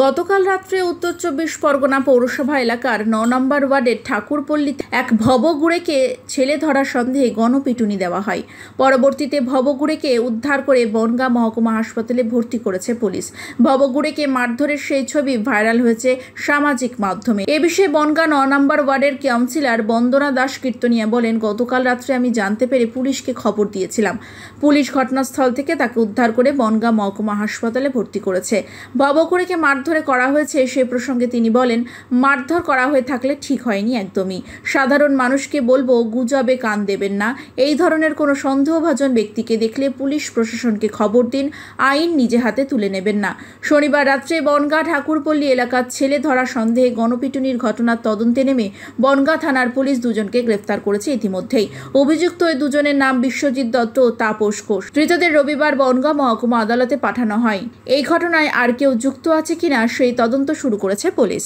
গতকাল রাত্রে উত্তর ২৪ পরগনা পৌরসভা এলাকার ৯ নম্বর ওয়ার্ডের ঠাকুরপল্লীতে এক ভবঘুরেকে ছেলে ধরার সন্দেহে গণপিটুনি দেওয়া হয়। পরবর্তীতে ভবঘুরেকে উদ্ধার করে বনগাঁ মহকুমা হাসপাতালে ভর্তি করেছে পুলিশ। ভবঘুরেকে মারধরের সেই ছবি ভাইরাল হয়েছে সামাজিক মাধ্যমে। এ বিষয়ে বনগাঁ ৯ নম্বর ওয়ার্ডের কাউন্সিলর বন্দনা দাস কীর্তনিয়া বলেন, গতকাল রাত্রে আমি জানতে পেরে পুলিশকে খবর দিয়েছিলাম। পুলিশ ঘটনাস্থল থেকে তাকে উদ্ধার করে বনগাঁ মহকুমা হাসপাতালে ভর্তি করেছে। ভবঘুরেকে মারধরে করা হয়েছে সে প্রসঙ্গে তিনি বলেন, মারধর করা হয়ে থাকলে ঠিক হয়নি একদমই। সাধারণ মানুষকে বলবো, গুজবে কান দেবেন না। এই ধরনের কোনো সন্দেহভাজন ব্যক্তিকে দেখলে পুলিশ প্রশাসনকে খবর দিন, আইন নিজে হাতে তুলে নেবেন না। শনিবার রাত্রে বনগাঁ ঠাকুরপল্লী এলাকার ছেলে ধরা সন্দেহে গণপিটুনির ঘটনার তদন্তে নেমে বনগাঁ থানার পুলিশ দুজনকে গ্রেফতার করেছে ইতিমধ্যেই। অভিযুক্ত ওই দুজনের নাম বিশ্বজিৎ দত্ত ও তাপস ঘোষ। ধৃতদের রবিবার বনগাঁ মহকুমা আদালতে পাঠানো হয়। এই ঘটনায় আর কেউ যুক্ত আছে কিনা সেই তদন্ত শুরু করেছে পুলিশ।